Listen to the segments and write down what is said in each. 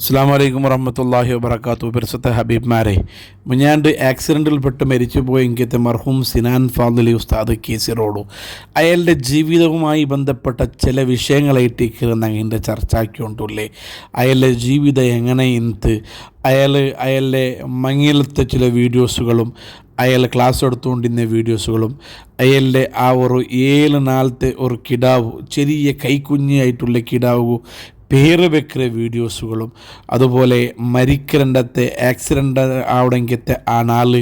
അസ്സാം വലൈക്കും വറഹമത്തല്ലാഹി വബർക്കാത്തു. പരിശുദ്ധ ഹബീബ്മാരെ, മുഞ്ഞാണ്ട് ആക്സിഡൻറ്റിൽപ്പെട്ട് മരിച്ചുപോയ ഇങ്ങനത്തെ മർഹൂം സിനാൻ ഫാദിലി ഉസ്താദ് കേസിറോഡു അയാളുടെ ജീവിതവുമായി ബന്ധപ്പെട്ട ചില വിഷയങ്ങളായിട്ട് ഞങ്ങളുടെ ചർച്ചയാക്കിക്കൊണ്ടുള്ളേ. അയാളുടെ ജീവിതം എങ്ങനെ ഇന്ന് അയാളുടെ മങ്ങിലത്തെ ചില വീഡിയോസുകളും അയാൾ ക്ലാസ് എടുത്തുകൊണ്ടിരുന്ന വീഡിയോസുകളും അയാളുടെ ആ ഒരു 7 നാളത്തെ ഒരു കിടാവ്, ചെറിയ കൈക്കുഞ്ഞായിട്ടുള്ള കിടാവ് പേര് വെക്കുന്ന വീഡിയോസുകളും അതുപോലെ മരിക്കരണ്ടത്തെ ആക്സിഡൻ്റ് ആവണമെങ്കിലത്തെ ആ നാള്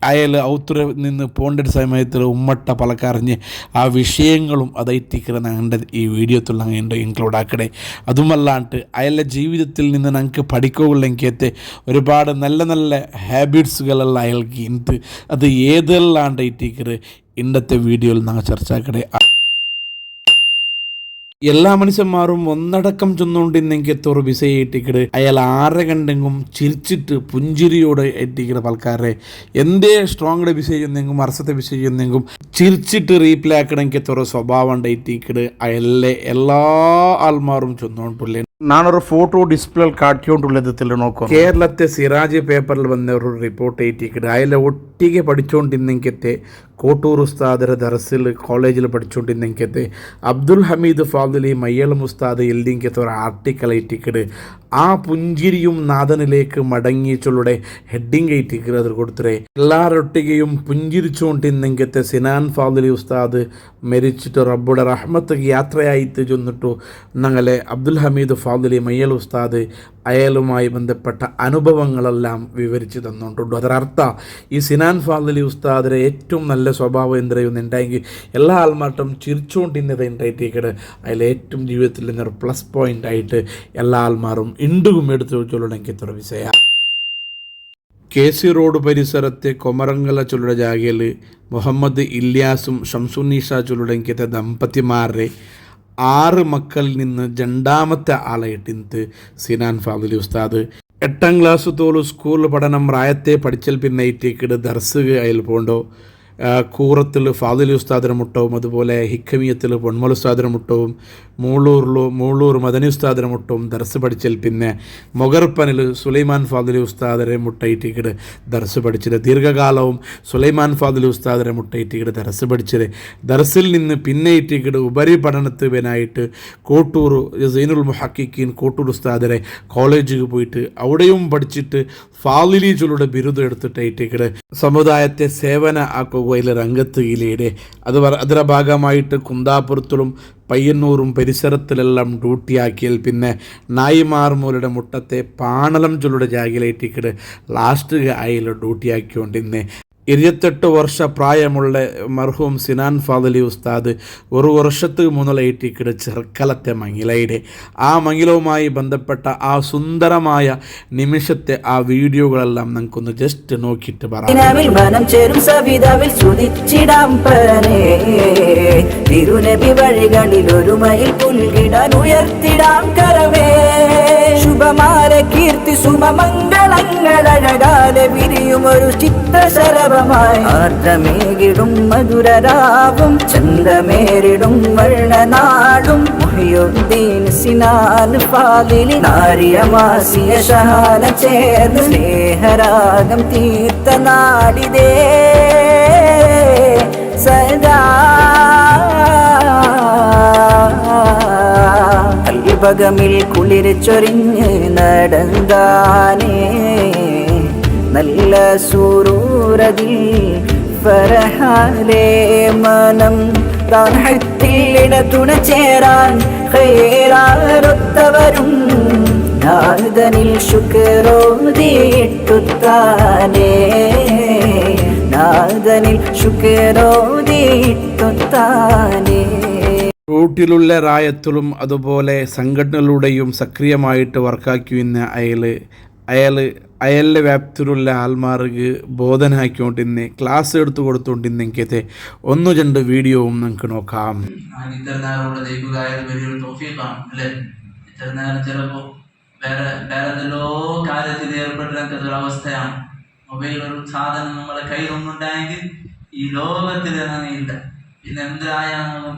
അയാൾ ഔത്തുര നിന്ന് പോകേണ്ട സമയത്തിൽ ഉമ്മട്ട പലക്കറിഞ്ഞ് ആ വിഷയങ്ങളും അതായിട്ടിരിക്കുന്ന ഞങ്ങളുടെ ഈ വീഡിയോത്തിൽ ഞങ്ങളുടെ ഇൻക്ലൂഡ് ആക്കണേ. അതുമല്ലാണ്ട് അയാളുടെ ജീവിതത്തിൽ നിന്ന് ഞങ്ങൾക്ക് പഠിക്കുകയുള്ളെങ്കിലത്തെ ഒരുപാട് നല്ല നല്ല ഹാബിറ്റ്സുകളെല്ലാം അയാൾക്ക് ഇന്ന് അത് ഏതെല്ലാണ്ടായിട്ടിരിക്കുന്നത് ഇന്നത്തെ വീഡിയോയിൽ ഞങ്ങൾ ചർച്ചയാക്കണേ. എല്ലാ മനുഷ്യന്മാരും ഒന്നടക്കം ചെന്നുകൊണ്ടിരുന്നെങ്കിൽ ഒരു വിസയായിട്ടിക്കട് അയാൾ ആരെ കണ്ടെങ്കും ചിരിച്ചിട്ട് പുഞ്ചിരിയോടെ എത്തിക്കുന്ന ആൾക്കാരെ എന്തേ സ്ട്രോങ്ങുടെ വിസ ചെന്നെങ്കും വർഷത്തെ വിസ ചെന്നെങ്കും ചിരിച്ചിട്ട് റീപ്ലേ ആക്കണമെങ്കിൽ ഒരു സ്വഭാവം ഉണ്ടായിട്ടിക്കട് അയാളെ എല്ലാ ആൾമാരും ചെന്നുകൊണ്ടില്ലേ. നാനൊരു ഫോട്ടോ ഡിസ്പ്ലേ കാട്ടിക്കൊണ്ടുള്ളതിൽ നോക്കാം. കേരളത്തെ സിറാജ് പേപ്പറിൽ വന്ന ഒരു റിപ്പോർട്ട് ഏറ്റിക്കിട്ട് അയാളെ ഒട്ടിಗೆ പഠിച്ചുകൊണ്ടിരുന്നെങ്കിലത്തെ കോട്ടൂർ ഉസ്താദര ദർസിൽ കോളേജിൽ പഠിച്ചുകൊണ്ടിരുന്നെങ്കിലത്തെ അബ്ദുൽ ഹമീദ് ഫാദിലി മയ്യളം ഉസ്താദ് എഴുതിയെങ്കിലത്തെ ഒരു ആർട്ടിക്കിൾ ഏറ്റിക്കിട് ആ പുഞ്ചിരിയും നാഥനിലേക്ക് മടങ്ങിച്ചുള്ളുടെ ഹെഡിങ് ഏറ്റിക്കിട് അത് കൊടുത്തേ. എല്ലാരൊട്ടികയും പുഞ്ചിരിച്ചുകൊണ്ടിരുന്നെങ്കിലത്തെ സിനാൻ ഫാദിലി ഉസ്താദ് മരിച്ചിട്ട് റബ്ബുടെ റഹ്മത്ത് യാത്രയായിട്ട് ചെന്നിട്ടു ഞങ്ങളെ അബ്ദുൽ ഹമീദ് ഫാദിലി മയ്യൽ ഉസ്താദ് അയാളുമായി ബന്ധപ്പെട്ട അനുഭവങ്ങളെല്ലാം വിവരിച്ച് തന്നുകൊണ്ടുണ്ട്. അതിനർത്ഥം ഈ സിനാൻ ഫാദിലി ഉസ്താദിൻ്റെ ഏറ്റവും നല്ല സ്വഭാവം എന്തെന്നുണ്ടെങ്കിൽ എല്ലാ ആൾമാട്ടും ചിരിച്ചുകൊണ്ടിരുന്നത് ഉണ്ടായിട്ടേക്കട് അതിൽ ഏറ്റവും ജീവിതത്തിൽ നിന്നൊരു പ്ലസ് പോയിൻ്റ് ആയിട്ട് എല്ലാ ആൾമാരും ഇണ്ടുകും എടുത്തു വെച്ചുകൊള്ളുന്നെങ്കിൽ ഇത്ര വിഷയ. കേസി റോഡ് പരിസരത്തെ കൊമറങ്കല ചൊല്ലുടെ ജാഗയിൽ മുഹമ്മദ് ഇല്യാസും ഷംസുന്നീഷ ചൊല്ലുടെങ്കിത്തെ ദമ്പതിമാരുടെ 6 മക്കളിൽ നിന്ന് രണ്ടാമത്തെ ആളായിട്ട് ഇന്ന് സിനാൻ ഫാദിലി ഉസ്താദ് 8ാം ക്ലാസ് തോലും സ്കൂൾ പഠനം പ്രായത്തെ പഠിച്ചൽ പിന്നെ ഇറ്റേക്കിട് ദർസുക അയൽ പോണ്ടോ. കൂറത്തിൽ ഫാദിലി ഉസ്താദിന് മുട്ടവും അതുപോലെ ഹിക്കമിയത്തിൽ പൊന്മൽ ഉസ്താദിന് മുട്ടവും മൂളൂർ മദനി ഉസ്താദിന് മുട്ടവും ദർസ് പഠിച്ചൽ പിന്നെ മൊഗർപ്പനിൽ സുലൈമാൻ ഫാദിലി ഉസ്താദിനെ മുട്ടയിട്ടിക്കിട് ദർസ് പഠിച്ചത്. ദീർഘകാലവും സുലൈമാൻ ഫാദിലി ഉസ്താദിനെ മുട്ടയിട്ടിക്കിട് ദർസ് പഠിച്ചത്. ദർസിൽ നിന്ന് പിന്നെ ഇട്ടിക്കിട് ഉപരിപഠനത്തിനായിട്ട് കോട്ടൂർ സൈനുൽ മുഹക്കിൻ കോട്ടൂർ ഉസ്താദിനെ കോളേജിൽ പോയിട്ട് അവിടെയും പഠിച്ചിട്ട് ഫാദിലി ചൊല്ലുടെ ബിരുദം എടുത്തിട്ട് ഇട്ടിക്കിട് സമുദായത്തെ സേവന ആക്കുകയിലെ രംഗത്ത് ഇലയുടെ അതിൻ്റെ ഭാഗമായിട്ട് കുന്താപുരത്തിലും പയ്യന്നൂറും പരിസരത്തിലെല്ലാം ഡ്യൂട്ടിയാക്കിയാൽ പിന്നെ നായിമാർമൂലയുടെ മുട്ടത്തെ പാണലം ചൊല്ലുടെ ജാഗിലേറ്റിക്കിട് ലാസ്റ്റ് അയിൽ ഡ്യൂട്ടിയാക്കിക്കൊണ്ടിരുന്നേ. 28 വർഷ പ്രായമുള്ള മർഹൂം സിനാൻ ഫാദിലി ഉസ്താദ് ഒരു വർഷത്തിന് മുതലായിട്ടിക്കിട് ചെറുക്കലത്തെ മങ്ങിലയുടെ ആ മങ്ങിലവുമായി ബന്ധപ്പെട്ട ആ സുന്ദരമായ നിമിഷത്തെ ആ വീഡിയോകളെല്ലാം നമുക്കൊന്ന് ജസ്റ്റ് നോക്കിയിട്ട് പറയാം. ശുഭമാല കീർത്തി സുമമംഗളങ്ങളഴകാലെ വിരിയുമൊരു ചിത്രശലഭമായി ആർദ്രമേകിടും മധുരരാവും ചന്തമേറിടും വർണ്ണനാടും മുഹിയുദ്ദീൻ സിനാൻ ഫാദിലി നാരിയമാസിയ ഷഹാന ചേർന്ന് സ്നേഹരാഗം തീർത്ത നാടിതേ സദാ പകമിൽ കുളിര് ചൊരിഞ്ഞ് നടന്താനേ നല്ല സൂറൂരതിൽ ഫറഹാലേ മനം താൻഹത്തിലിട തുണ ചേരാൻ ഖൈറാരൊത്തവരും നാദനിൽ ശുക്രോദിട്ടുത്താനേ നാദനിൽ ശുക്രോദിട്ടുത്താനേ. റൂട്ടിലുള്ള റായത്തിലും അതുപോലെ സംഘടനകളുടെയും സക്രിയമായിട്ട് വർക്കാക്കിയുന്ന അയാളുടെ വ്യാപ്തിയിലുള്ള ആൾമാർക്ക് ബോധനാക്കിക്കൊണ്ടിരുന്ന് ക്ലാസ് എടുത്തു കൊടുത്തുകൊണ്ടിരുന്നെങ്കിൽ 1-2 വീഡിയോവും നമുക്ക് നോക്കാം. അവസ്ഥയാണ്. മൊബൈൽ ഒരു സാധനം നമ്മളെ കയ്യിലൊന്നുണ്ടായെങ്കിൽ ഈ ലോകത്തിൽ ഇല്ല. പിന്നെ എന്തായാലും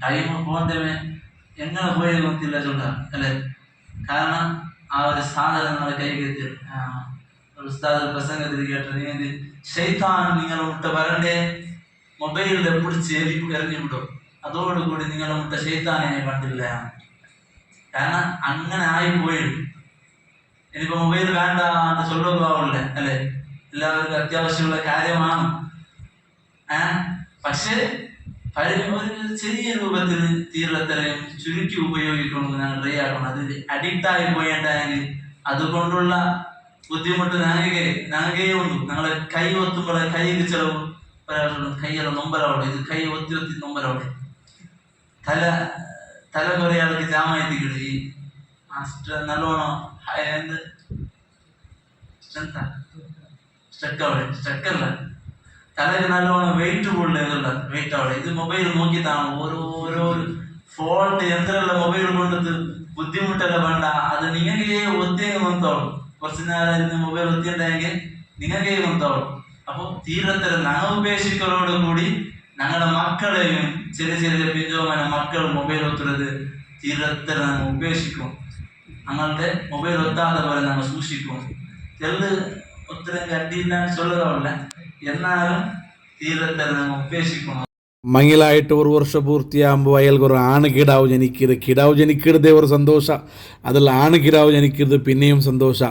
ടൈം പോകണ്ടവേ എങ്ങനെ പോയത് ಗೊತ್ತಿಲ್ಲ ചൊല്ല അല്ലേ. കാരണം ആ ഒരു സാധനം നമ്മളെ കൈകെത്തി ഒരു ഉസ്താദ് പ്രസംഗത്തിൽ കേട്ടത് നിങ്ങൾക്ക് ഷൈത്താൻ നിങ്ങളെ മുട്ട വരണ്ടേ മൊബൈലിൽ പിടിച്ച് എറിഞ്ഞു വിടും, അതോടുകൂടി നിങ്ങളെ മുട്ട ഷൈത്താനെ കണ്ടില്ല. കാരണം അങ്ങനെ ആയിപ്പോയി. ഇനിയിപ്പോ മൊബൈൽ വേണ്ട എന്ന് ചൊല്ലുകയാവില്ല അല്ലെ, എല്ലാവർക്കും അത്യാവശ്യമുള്ള കാര്യമാണ്. പക്ഷെ ഒരു ചെറിയ രൂപത്തിൽ തീരത്തരയും ചുരുക്കി ഉപയോഗിക്കണം, ഞങ്ങൾ ട്രൈ ആക്കണം. അത് അഡിക്റ്റ് ആയി പോയിട്ടാണെങ്കിൽ അതുകൊണ്ടുള്ള ബുദ്ധിമുട്ട് ഞങ്ങൾക്കേ ഉള്ളൂ. ഞങ്ങളെ കൈ ഒത്തുമ്പോൾ കൈക്ക് ചിലവ് കൈയെല്ലാം നൊമ്പരവിടെ, ഇത് കൈ ഒത്തി നൊമ്പരവിടെ, തല കുറെ ആൾക്ക് ജാമായിട്ടിക്കിടും. ഈ നല്ലോണം സ്റ്റക്കല്ല, തലക്ക് നല്ലോണം വെയിറ്റ് കൂടുതലുള്ള വെയിറ്റ് അവിടെ. ഇത് മൊബൈൽ നോക്കിയിട്ടാണ് ഓരോ ഫോൾട്ട് എന്തെല്ലാം മൊബൈൽ കൊണ്ടത് ബുദ്ധിമുട്ടെല്ലാം വേണ്ട. അത് നിങ്ങൾക്കേ ഒത്തിരി വന്നോളും. കുറച്ച് നേരം മൊബൈൽ ഒത്തിയുണ്ടെങ്കിൽ നിങ്ങൾക്കേ വന്നോളും. അപ്പൊ തീരത്തരം ഞങ്ങൾ ഉപേക്ഷിക്കലോട് കൂടി ഞങ്ങളുടെ മക്കളെയും ചെറിയ പിഞ്ചോമന മക്കൾ മൊബൈൽ ഒത്തുള്ളത് തീരത്തരം ഞങ്ങൾ ഉപേക്ഷിക്കും. ഞങ്ങളുടെ മൊബൈൽ ഒത്താതെ പോലെ ഞങ്ങൾ സൂക്ഷിക്കും. ചെറുത് ഒത്തിരി കട്ടിയില്ലാന്ന് ചൊല്ലുകയല്ല, എന്നാലും തീരത്തരം ഞങ്ങൾ ഉപേക്ഷിക്കണം. മങ്ങിലായിട്ട് ഒരു വർഷം പൂർത്തിയാകുമ്പോൾ അയാൾക്ക് ഒരു ആണ് കിടാവ് ജനിക്കരുത്. കിടാവ് ജനിക്കരുതേ ഒരു സന്തോഷ, അതിൽ ആണ് കിടാവ് ജനിക്കരുത് പിന്നെയും സന്തോഷ.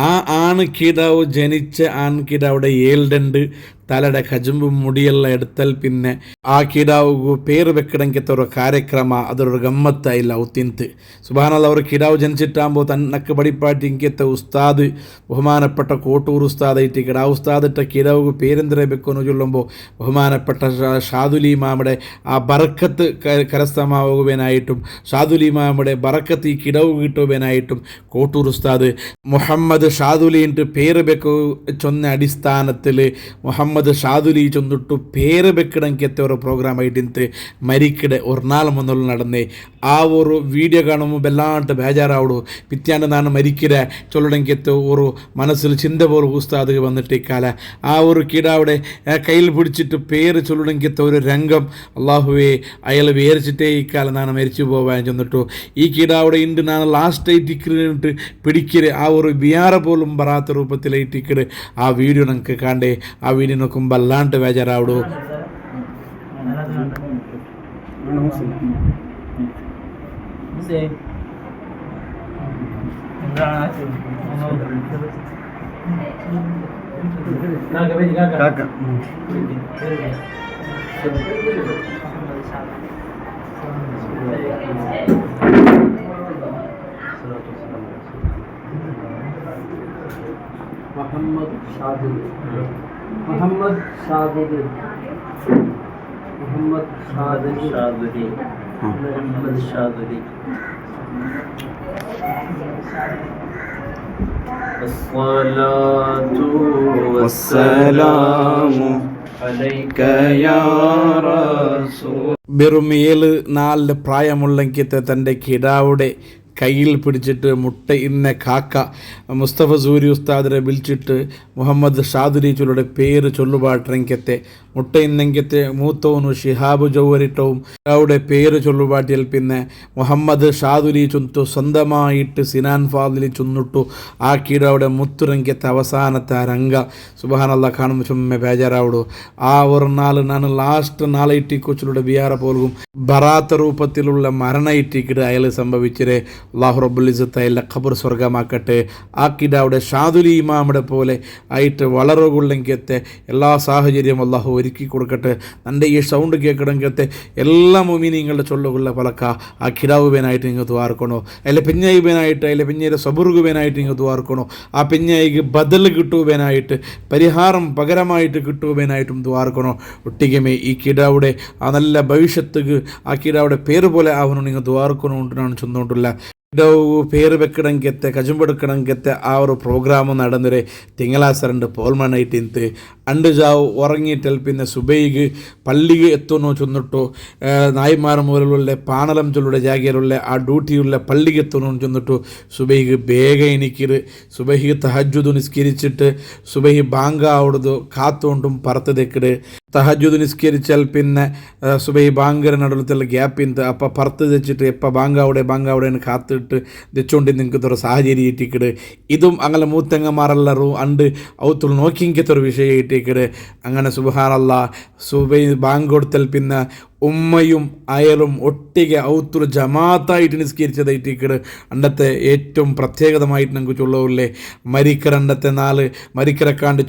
ആ ആണ് കിടാവ് ജനിച്ച ആൺ കിടാവിടെ 7 തലയുടെ കജുമ്പും മുടിയെല്ലാം എടുത്താൽ പിന്നെ ആ കിടാവ് പേര് വെക്കണമെങ്കിൽ ഒരു കാര്യക്രമ അതൊരു ഗമ്മത്തായില്ല ഒത്തിന്ത്. സുബാനല്ല ഒരു കിടാവ് ജനിച്ചിട്ടാകുമ്പോൾ തന്നക്ക് പടിപ്പാട്ടി ഇങ്ങത്തെ ഉസ്താദ് ബഹുമാനപ്പെട്ട കോട്ടൂർ ഉസ്താദായിട്ട് കിടാ ഉസ്താദിട്ട കിടാവ് പേരെന്തര വെക്കുമെന്ന് ചൊല്ലുമ്പോൾ ബഹുമാനപ്പെട്ട ഷാദുലിമാമുടെ ആ ബറക്കത്ത് കരസ്ഥമാവുവാനായിട്ടും ഷാദുലിമാമുടെ ബറക്കത്ത് ഈ കിടവ് കിട്ടുവാനായിട്ടും കോട്ടൂർ ഉസ്താദ് മുഹമ്മദ് ഷാദുലിൻ്റെ പേര് വെക്കു ചൊന്ന അടിസ്ഥാനത്തിൽ മുഹമ്മദ് ഷാദുലി ചൊന്നിട്ടു പേര് വെക്കണമെങ്കിൽ ഒരു പ്രോഗ്രാം ആയിട്ട് മരിക്കടെ ഒരു നാൾ മുന്നിൽ നടന്നേ. ആ ഒരു വീഡിയോ കാണുമ്പോൾ വല്ലാണ്ട് ബേജാറാവിടു. പിറ്റാണ്ട് നാണ് മരിക്കിற ചൊല്ലണമെങ്കിൽ ഒരു മനസ്സിൽ ചിന്ത പോലെ ഉസ്താദ് വന്നിട്ട് ഇക്കാല ആ ഒരു കിടാവിടെ കയ്യിൽ പിടിച്ചിട്ട് പേര് ചൊല്ലണമെങ്കിൽ ഒരു രംഗം അള്ളാഹുവേ അയാൾ വിചാരിച്ചിട്ടേ ഇക്കാലം നാണ് മരിച്ചു പോവാൻ ചെന്നിട്ടു. ഈ കിടാവിടെ ഇണ്ട് നാണ് ലാസ്റ്റായിട്ട് ഇക്കിട്ട് പിടിക്കര് ആ ഒരു ബിയാറ പോലും ബറാത്ത രൂപത്തിലായിട്ടിക്കട് ആ വീഡിയോ നമുക്ക് കണ്ടേ. ആ വീഡിയോ നോക്കുമ്പോൾ അല്ലാണ്ട് ബേജാറാവിടു. മുഹമ്മദ് ഷാദുലി മുഹമ്മദ് ഷാദുലി മുഹമ്മദ് ഷാദുലി ഷാദുലി മുഹമ്മദ് ഷാദുലി الصلاة والسلام عليك يا رسول. വെറും 7-4 പ്രായമുള്ളെങ്കിൽ തൻ്റെ കിടാവുടെ കയ്യിൽ പിടിച്ചിട്ട് മുട്ട ഇന്ന കാക്ക മുസ്തഫ സൂരി ഉസ്താദിനെ വിളിച്ചിട്ട് മുഹമ്മദ് ഷാദുലിച്ചുളുടെ പേര് ചൊല്ലുപാട്ടെങ്കത്തെ മുട്ട ഇന്നെങ്കത്തെ മൂത്തവനു ഷിഹാബ് ജൗഹരിട്ടവും അവിടെ പേര് ചൊല്ലുപാട്ടിയാൽ പിന്നെ മുഹമ്മദ് ഷാദുലി ചൊന്തു സ്വന്തമായിട്ട് സിനാൻ ഫാദിലി ചൊന്നിട്ടു ആ കീടവിടെ മുത്തുരങ്കത്തെ അവസാനത്തെ ആ രംഗ സുബ്ഹാനല്ലാ കാണുമ്പോൾ ചുമ്മ ബേജാറാവിടു. ആ ഒരു നാൾ ഞാൻ ലാസ്റ്റ് നാളെ ഇട്ടിക്കൊച്ചിലൂടെ ബിയാറ പോലും ബറാത്ത രൂപത്തിലുള്ള മരണ ഇട്ടിക്കിട്ട് അയാൾ സംഭവിച്ചത്. അള്ളാഹു റബ്ബുൽ ഇസ്സത്ത് അയാളുടെ ഖബർ സ്വർഗമാക്കട്ടെ. ആ കിടാവിടെ ഷാദുലി ഇമാമിടെ പോലെ ആയിട്ട് വളരുകൊള്ളെങ്കത്തെ എല്ലാ സാഹചര്യവും അള്ളാഹു ഒരുക്കി കൊടുക്കട്ടെ. എൻ്റെ ഈ സൗണ്ട് കേൾക്കണമെങ്കത്തെ എല്ലാ മുഅ്മിനീങ്ങളുടെ ചൊല്ലുകൊള്ള പലക്ക ആ കിടാവുബേനായിട്ട് നിങ്ങൾ ദ്വാർക്കണോ, അതിലെ പെഞ്ഞായിബേനായിട്ട് അതിലെ പെഞ്ഞയുടെ സബുറുകുബേനായിട്ട് നിങ്ങൾ ദ്വാർക്കണോ, ആ പെഞ്ഞായിക്ക് ബദൽ കിട്ടുവാനായിട്ട് പരിഹാരം പകരമായിട്ട് കിട്ടുവാനായിട്ടും ദ്വാർക്കണോ. ഒട്ടികമേ ഈ കിടാവിടെ ആ നല്ല ഭവിഷ്യത്തുക്ക് ആ കിടാവിടെ പേര് പോലെ ആവണം നിങ്ങൾ ദ്വാർക്കണോണ്ടാണ് ചെന്നുകൊണ്ടില്ല. കിടാവ് പേര് വെക്കണമെങ്കത്തെ കജുമ്പെടുക്കണമെങ്കത്തെ ആ ഒരു പ്രോഗ്രാം നടന്നൊരു തിങ്കളാഴ്ച 2 പോൾമണായിട്ട് അണ്ട് ജാവ് ഉറങ്ങിയിട്ടാൽ പിന്നെ സുബൈക്ക് പള്ളിക്ക് എത്തുന്നു ചെന്നിട്ടു നായ്മാർ മൂലമുള്ള പാണലം ചൊല്ലുടെ ജാഗയിലുള്ള ആ ഡ്യൂട്ടിയുള്ള പള്ളിക്ക് എത്തുന്നു ചെന്നിട്ടു സുബൈക്ക് ಬೇಗ എണിക്കരുത്. സുബൈക്ക് തഹജ്ജുദ് നിസ്കരിച്ചിട്ട് സുബൈഹി ബാങ്ക അവിടുന്ന് കാത്തുകൊണ്ടും പറത്തതെക്കിട് തഹജ്ജുദ് നിസ്കരിച്ചാൽ പിന്നെ സുബൈഹി ബാങ്കര നടുവത്തുള്ള ഗ്യാപ്പിന്ത് അപ്പം പറത്ത് വെച്ചിട്ട് എപ്പോൾ ബാങ്കാവിടെ കാത്തിട് ഹാളിലിട്ട് തെച്ചുകൊണ്ട് നിൽക്കുന്നൊരു സാഹചര്യം ഇട്ടിക്കട് ഇതും അങ്ങനെ മൂത്തങ്ങന്മാരെല്ലാവരും അണ്ട് ഔത്തുൾ നോക്കിങ്കത്തൊരു വിഷയം ഇട്ടിക്കട് അങ്ങനെ സുബ്ഹാനല്ലാ സുബൈ ബാങ്ക് കൊടുത്തൽ പിന്നെ ഉമ്മയും അയലും ഒട്ടിಗೆ ഔത്തുൽ ജമാഅത്തായിട്ട് നിസ്കരിച്ചതായിട്ടിക്കട് അണ്ടത്തെ ഏറ്റവും പ്രത്യേകതമായിട്ട് നമുക്ക് ചൊല്ലൂല്ലേ മരിക്കരണ്ടത്തെ നാല് മരിക്കരക്കാണ്ട്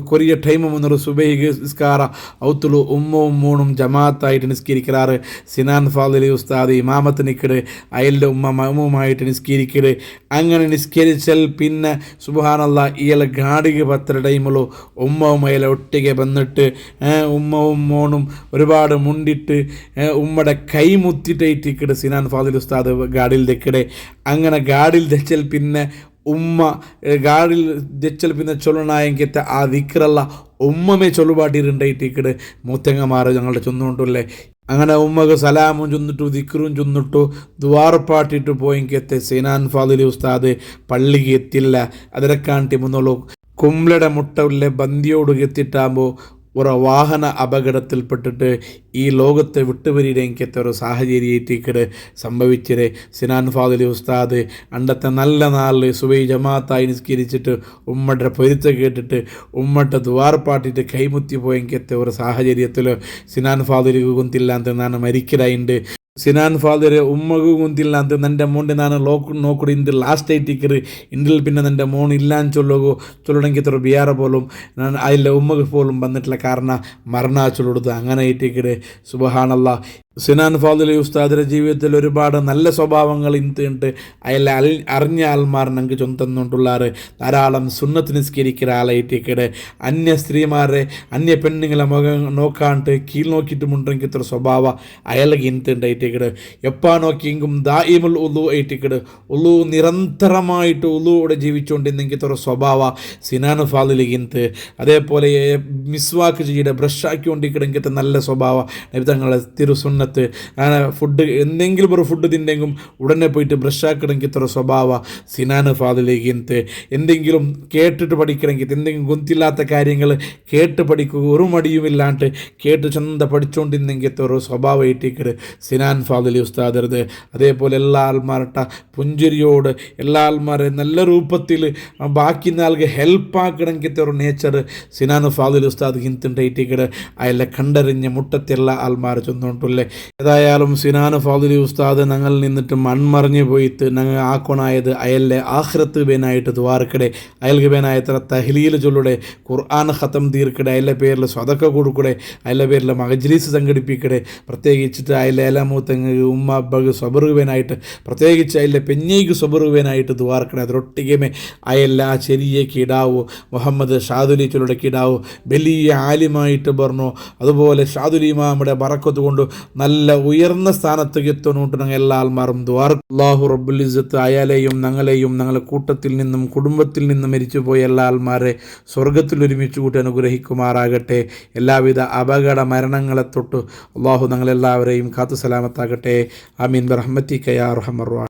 കൊറിയ ടൈം മുന്നൊരു സുബൈഹ് നിസ്കാര ഔത്തുലു ഉമ്മവും മൂണും ജമാഅത്തായിട്ട് നിസ്കരിക്കാറ് സിനാൻ ഫാദിലി ഉസ്താദ് ഇമാമത്ത് നിൽക്കട് അയലിൻ്റെ ഉമ്മ മഹമുമായിട്ട് നിസ്കരിക്കട് അങ്ങനെ നിസ്കരിച്ചാൽ പിന്നെ സുബ്ഹാനല്ലാ ഇയാളെ ഗാഡിಗೆ പത്ര ടൈമുള്ളൂ ഉമ്മവും അയലെ ഒട്ടിಗೆ വന്നിട്ട് ഉമ്മവും മോണും ഒരുപാട് മുണ്ടിട്ട് ഉമ്മയുടെ കൈ മുത്തിട്ടേറ്റിക്കടെ സിനാൻ ഫാദിൽ ഉസ്താദ് ഗാഡിൽ തെക്കടെ അങ്ങനെ ഗാഡിൽ തെച്ചൽ പിന്നെ ഉമ്മ ഗാഡിൽ തെച്ചൽ പിന്നെ ചൊല്ലണായെങ്കിത്തെ ആ ദിക്റല്ല ഉമ്മമേ ചൊല്ലുപാട്ടിരുണ്ടായിട്ടിക്കടെ മൂത്തങ്ങമാർ ഞങ്ങളുടെ ചൊന്നുകൊണ്ടല്ലേ അങ്ങനെ ഉമ്മക്ക് സലാമും ചൊന്നിട്ടു ദിക്റും ചൊന്നിട്ടു ദ്വാർപ്പാട്ടിട്ട് പോയെങ്കിത്തെ സിനാൻ ഫാദിൽ ഉസ്താദ് പള്ളിക്ക് എത്തില്ല അതിനെക്കാണ്ടി മുന്നുള്ളൂ കുംലയുടെ മുട്ട ഉള്ള ബന്ദിയോട് എത്തിയിട്ടാകുമ്പോൾ ഒരു വാഹന അപകടത്തിൽപ്പെട്ടിട്ട് ഈ ലോകത്തെ വിട്ടുവരിയിലെങ്കിലത്തെ ഒരു സാഹചര്യത്തിക്കട് സംഭവിച്ചത് സിനാൻ ഫാദിലി ഉസ്താദ് അണ്ടത്തെ നല്ല നാളിൽ സുബൈ ജമാഅത്തായി നിസ്കരിച്ചിട്ട് ഉമ്മയുടെ പൊരുത്ത കേട്ടിട്ട് ഉമ്മയുടെ ദ്വാർപ്പാട്ടിട്ട് കൈമുത്തി പോയെങ്കിലത്തെ ഒരു സാഹചര്യത്തിൽ സിനാൻ ഫാദിലി കുന്തില്ലാത്ത ನಾನು മരിക്കലായിണ്ട് സിനാൻ ഫാദർ ഉമ്മಗೂ കുന്തില്ല ಅಂತ ನನ್ನ മോൻ്റെ ನಾನು നോക്കുടി ಇಂದು ಲಾಸ್ಟ್ ಐಟಿಕ್ಕರು ಇಂದಿಲ್ പിന്നെ എൻ്റെ മോൻ ഇല്ലാന്ന് ചൊല്ലണമെങ്കിൽ ഇത്ര ബിയാറ പോലും ഞാൻ അതിലെ ഉമ്മക്ക് പോലും വന്നിട്ടില്ല കാരണം മരണ ചൊല്ലുന്നത് അങ്ങനെ ഐറ്റിക്കട് സുബ്ഹാനല്ലാ സിനാൻ ഫാദിലി ഉസ്താദിൻ്റെ ജീവിതത്തിൽ ഒരുപാട് നല്ല സ്വഭാവങ്ങൾ ഇന്നുണ്ട് അയാളെ അറിഞ്ഞ ആൾമാർ ഞങ്ങൾക്ക് ചൊന്തന്നുകൊണ്ടുള്ളാറ് ധാരാളം സുന്നത്ത് നിസ്കരിക്കുന്ന ആളായിട്ടിക്കടെ അന്യ സ്ത്രീമാരെ അന്യ പെണ്ണുങ്ങളെ മുഖം നോക്കാണ്ട് കീഴ് നോക്കിയിട്ടുമുണ്ടെങ്കിൽ ഇത്ര സ്വഭാവം അയാൾക്ക് ഇന്നുണ്ടായിട്ടിക്കട് എപ്പാ നോക്കിയെങ്കിലും ദായിമുൽ ഉളു ആയിട്ടിക്കട് ഉളു നിരന്തരമായിട്ട് ഉളുവിടെ ജീവിച്ചുകൊണ്ടിരുന്നെങ്കിൽ ഇത്ര സ്വഭാവം സിനാൻ ഫാദിലി ഇന്ന് അതേപോലെ മിസ്വാക്ക് ചെയ്യുടെ ബ്രഷാക്കിക്കൊണ്ടിരിക്കണമെങ്കിൽ നല്ല സ്വഭാവം തങ്ങളെ തിരുസുന്നത്ത് ഫുഡ് എന്തെങ്കിലും ഒരു ഫുഡ് തിന്നെങ്കിലും ഉടനെ പോയിട്ട് ബ്രഷാക്കണമെങ്കിൽ ഇത്ര സ്വഭാവ സിനാൻ ഫാദിലേക്ക് എന്തെങ്കിലും കേട്ടിട്ട് പഠിക്കണമെങ്കിൽ എന്തെങ്കിലും ഗുന്തില്ലാത്ത കാര്യങ്ങൾ കേട്ട് പഠിക്കുക ഒരു മടിയുമില്ലാണ്ട് കേട്ട് ചന്ത പഠിച്ചുകൊണ്ടിരുന്നെങ്കിൽ ഒരു സ്വഭാവമായിട്ടേക്കട് സിനാൻ ഫാദിലി ഉസ്താദരുത് അതേപോലെ എല്ലാ ആൾമാരുടെ പുഞ്ചിരിയോട് എല്ലാ ആൾമാരെ നല്ല രൂപത്തിൽ ബാക്കി നാൾക്ക് ഹെൽപ്പാക്കണമെങ്കിൽ ഒരു നേച്ചർ സിനാൻ ഫാദിലി ഉസ്താദ് ഹിന്തുണ്ടായിട്ടേക്കട് അയാളെ കണ്ടറിഞ്ഞ മുട്ടത്തെല്ലാ ആൾമാർ ചെന്നുകൊണ്ടല്ലേ ഏതായാലും സിനാൻ ഫാദിലി ഉസ്താദ് ഞങ്ങൾ നിന്നിട്ട് മൺമറിഞ്ഞു പോയിട്ട് ഞങ്ങൾ ആക്കണായത് അയലിലെ ആഖിറത്ത് ബേനായിട്ട് ദ്വാർക്കടെ അയൽക്ക് ബേനായത്ര തഹ്ലീൽ ചൊല്ലുടെ ഖുർആൻ ഖത്തം തീർക്കടെ അയലെ പേരിൽ സ്വതക്ക കൊടുക്കടെ അയലെ പേരിൽ മജ്ലിസ് സംഘടിപ്പിക്കടെ പ്രത്യേകിച്ചിട്ട് അയലെ ഏലാമൂത്തങ്ങ് ഉമ്മ അബ്ബക്ക് സ്വബറുവേനായിട്ട് പ്രത്യേകിച്ച് അയലെ പെഞ്ഞയ്ക്ക് സ്വബറുവേനായിട്ട് ദ്വാർക്കടെ അതിരൊട്ടികമേ അയല്ല ആ ചെറിയേക്ക് ഇടാവൂ മുഹമ്മദ് ഷാദുലി ചൊല്ലുടെ കിടാവൂ വലിയ ആലിമായിട്ട് പറഞ്ഞു അതുപോലെ ഷാദുലി ഇമാമുടെ ബറക്കത്ത് കൊണ്ട് നല്ല ഉയർന്ന സ്ഥാനത്തേക്ക് എത്തുന്നുണ്ട് ഞങ്ങൾ എല്ലാ ആൾമാരും ദ്വാർ അല്ലാഹു റബ്ബുൽ ഇസ്സത്ത് അയാളെയും ഞങ്ങളെയും ഞങ്ങളുടെ കൂട്ടത്തിൽ നിന്നും കുടുംബത്തിൽ നിന്നും മരിച്ചുപോയ എല്ലാ ആൾമാരെ സ്വർഗത്തിൽ ഒരുമിച്ച് കൂട്ടി അനുഗ്രഹിക്കുമാറാകട്ടെ എല്ലാവിധ അപകട മരണങ്ങളെ തൊട്ട് അല്ലാഹു ഞങ്ങളെല്ലാവരെയും കാത്തു സലാമത്താകട്ടെ ആമീൻ ബിറഹ്മതിക യാ അർഹമർ റഹീം.